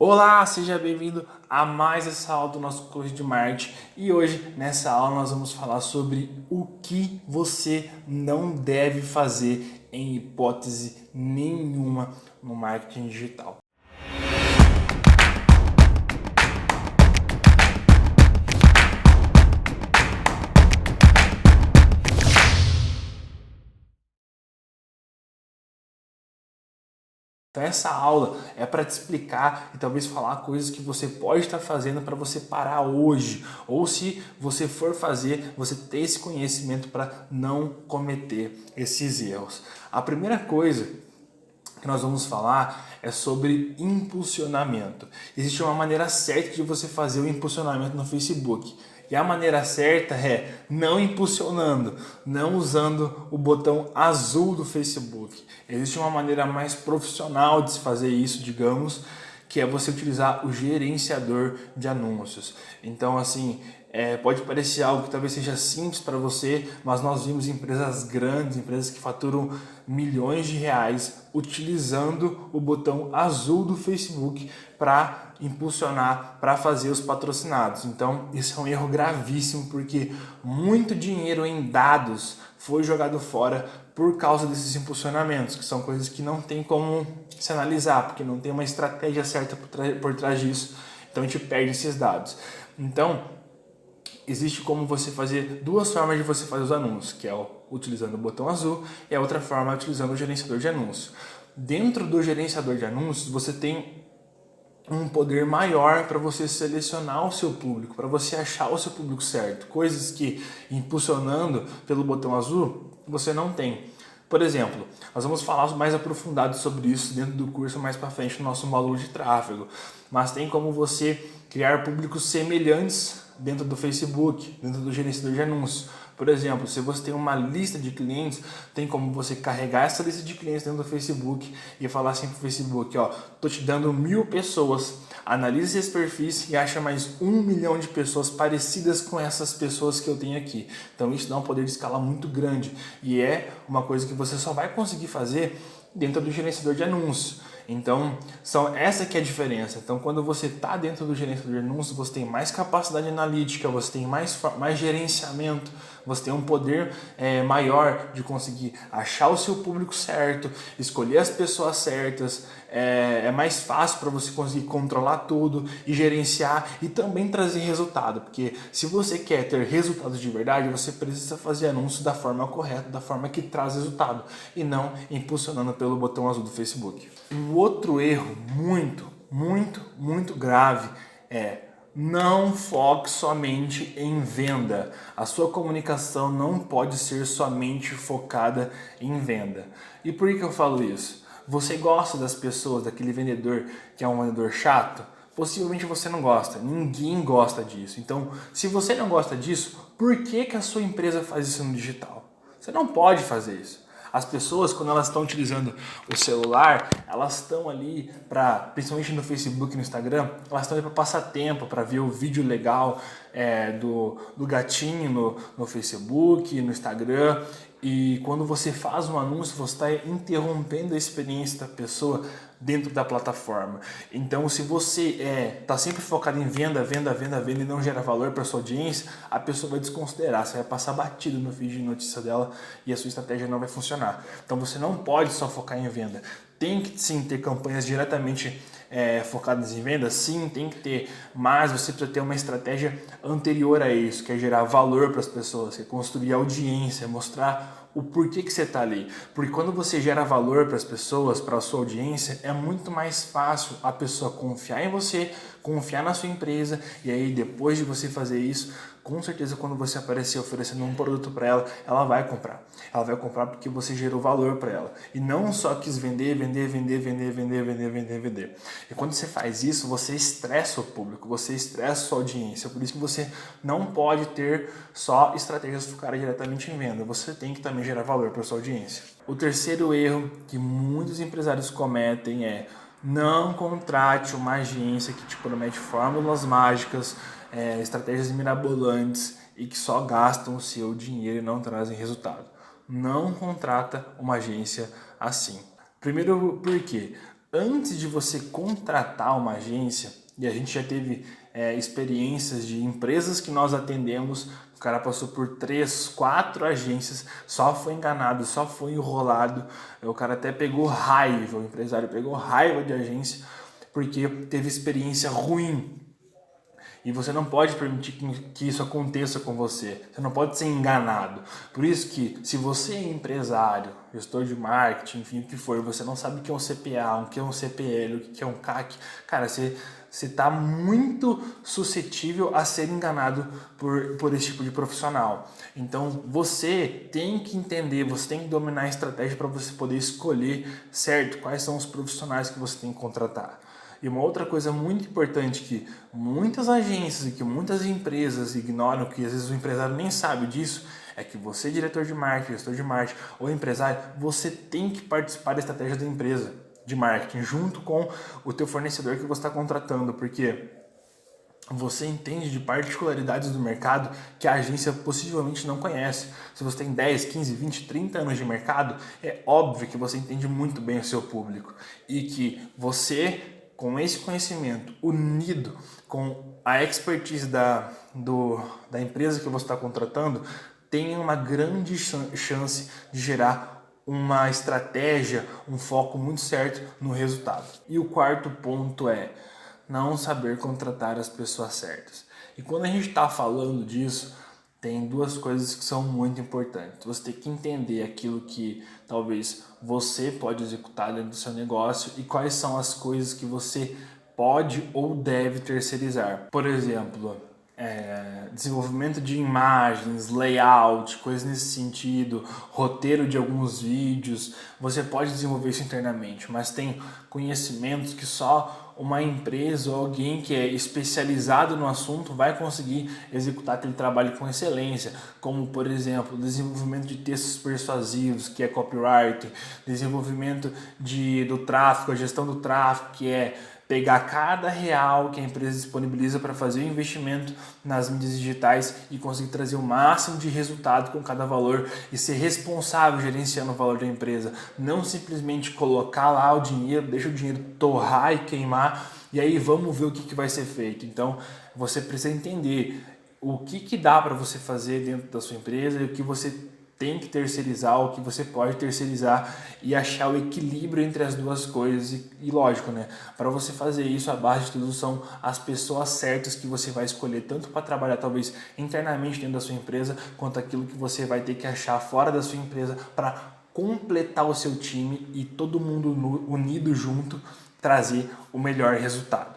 Olá, seja bem-vindo a mais essa aula do nosso curso de marketing e hoje nessa aula nós vamos falar sobre o que você não deve fazer em hipótese nenhuma no marketing digital. Então essa aula é para te explicar e talvez falar coisas que você pode estar fazendo para você parar hoje. Ou se você for fazer, você ter esse conhecimento para não cometer esses erros. A primeira coisa que nós vamos falar é sobre impulsionamento. Existe uma maneira certa de você fazer o impulsionamento no Facebook. E a maneira certa é não impulsionando, não usando o botão azul do Facebook. Existe uma maneira mais profissional de se fazer isso, digamos, que é você utilizar o gerenciador de anúncios. Então, assim, pode parecer algo que talvez seja simples para você, mas nós vimos empresas grandes, empresas que faturam milhões de reais utilizando o botão azul do Facebook para impulsionar, para fazer os patrocinados. Então, isso é um erro gravíssimo porque muito dinheiro em dados foi jogado fora por causa desses impulsionamentos, que são coisas que não tem como se analisar, porque não tem uma estratégia certa por trás disso, então a gente perde esses dados. Então, existe como você fazer duas formas de você fazer os anúncios, que é utilizando o botão azul e a outra forma é utilizando o gerenciador de anúncios. Dentro do gerenciador de anúncios, você tem um poder maior para você selecionar o seu público, para você achar o seu público certo. Coisas que impulsionando pelo botão azul você não tem. Por exemplo, nós vamos falar mais aprofundado sobre isso dentro do curso mais para frente no nosso módulo de tráfego. Mas tem como você criar públicos semelhantes dentro do Facebook, dentro do gerenciador de anúncios. Por exemplo, se você tem uma lista de clientes, tem como você carregar essa lista de clientes dentro do Facebook e falar assim para o Facebook, ó, tô te dando 1000 pessoas, analise esses perfis e acha mais 1 milhão de pessoas parecidas com essas pessoas que eu tenho aqui. Então isso dá um poder de escala muito grande e é uma coisa que você só vai conseguir fazer dentro do gerenciador de anúncios. Então, essa que é a diferença. Então, quando você está dentro do gerenciador de anúncios, você tem mais capacidade analítica, você tem mais gerenciamento, você tem um poder maior de conseguir achar o seu público certo, escolher as pessoas certas, é mais fácil para você conseguir controlar tudo e gerenciar e também trazer resultado, porque se você quer ter resultados de verdade, você precisa fazer anúncios da forma correta, da forma que traz resultado e não impulsionando pelo botão azul do Facebook. Um outro erro muito grave é não foque somente em venda. A sua comunicação não pode ser somente focada em venda. E por que eu falo isso? Você gosta das pessoas, daquele vendedor que é um vendedor chato? Possivelmente você não gosta, ninguém gosta disso. Então, se você não gosta disso, por que a sua empresa faz isso no digital? Você não pode fazer isso. As pessoas, quando elas estão utilizando o celular, elas estão ali para, principalmente no Facebook e no Instagram, elas estão ali para passar tempo, para ver o vídeo legal do gatinho no Facebook, no Instagram. E quando você faz um anúncio, você está interrompendo a experiência da pessoa dentro da plataforma. Então, se você está sempre focado em venda e não gera valor para sua audiência, a pessoa vai desconsiderar, você vai passar batido no feed de notícia dela e a sua estratégia não vai funcionar. Então, você não pode só focar em venda. Tem que sim ter campanhas diretamente focadas em venda, sim, tem que ter, mas você precisa ter uma estratégia anterior a isso, que é gerar valor para as pessoas, que é construir audiência, mostrar o porquê que você está ali. Porque quando você gera valor para as pessoas, para a sua audiência, é muito mais fácil a pessoa confiar em você, confiar na sua empresa, e aí depois de você fazer isso, com certeza quando você aparecer oferecendo um produto para ela, ela vai comprar. Ela vai comprar porque você gerou valor para ela. E não só quis vender. E quando você faz isso, você estressa o público, você estressa a sua audiência. Por isso que você não pode ter só estratégias focadas diretamente em venda. Você tem que também gerar valor para a sua audiência. O terceiro erro que muitos empresários cometem é não contrate uma agência que te promete fórmulas mágicas, estratégias mirabolantes e que só gastam o seu dinheiro e não trazem resultado. Não contrata uma agência assim. Primeiro, por quê? antes de você contratar uma agência, e a gente já teve experiências de empresas que nós atendemos, o cara passou por 3, 4 agências, só foi enganado, só foi enrolado, o cara até pegou raiva, o empresário pegou raiva de agência, porque teve experiência ruim. E você não pode permitir que isso aconteça com você. Você não pode ser enganado. Por isso que, se você é empresário, gestor de marketing, enfim, o que for, você não sabe o que é um CPA, o que é um CPL, o que é um CAC, cara, você está muito suscetível a ser enganado por esse tipo de profissional. Então, você tem que entender, você tem que dominar a estratégia para você poder escolher certo quais são os profissionais que você tem que contratar. E uma outra coisa muito importante que muitas agências e que muitas empresas ignoram, que às vezes o empresário nem sabe disso, é que você, diretor de marketing, gestor de marketing ou empresário, você tem que participar da estratégia da empresa de marketing junto com o teu fornecedor que você está contratando, porque você entende de particularidades do mercado que a agência possivelmente não conhece. Se você tem 10, 15, 20, 30 anos de mercado, é óbvio que você entende muito bem o seu público e que você, com esse conhecimento unido com a expertise da empresa que você está contratando, tem uma grande chance de gerar uma estratégia, um foco muito certo no resultado. E o quarto ponto é não saber contratar as pessoas certas. E quando a gente está falando disso, tem duas coisas que são muito importantes. Você tem que entender aquilo que talvez você pode executar dentro do seu negócio e quais são as coisas que você pode ou deve terceirizar. Por exemplo, desenvolvimento de imagens, layout, coisas nesse sentido, roteiro de alguns vídeos, você pode desenvolver isso internamente, mas tem conhecimentos que só uma empresa ou alguém que é especializado no assunto vai conseguir executar aquele trabalho com excelência, como por exemplo, desenvolvimento de textos persuasivos, que é copyright, desenvolvimento do tráfego, a gestão do tráfego, que é pegar cada real que a empresa disponibiliza para fazer o investimento nas mídias digitais e conseguir trazer o máximo de resultado com cada valor e ser responsável gerenciando o valor da empresa. Não simplesmente colocar lá o dinheiro, deixa o dinheiro torrar e queimar e aí vamos ver o que vai ser feito. Então você precisa entender o que dá para você fazer dentro da sua empresa e o que você tem que terceirizar, o que você pode terceirizar e achar o equilíbrio entre as duas coisas e lógico, né? Para você fazer isso, a base de tudo são as pessoas certas que você vai escolher, tanto para trabalhar talvez internamente dentro da sua empresa, quanto aquilo que você vai ter que achar fora da sua empresa para completar o seu time e todo mundo unido junto trazer o melhor resultado.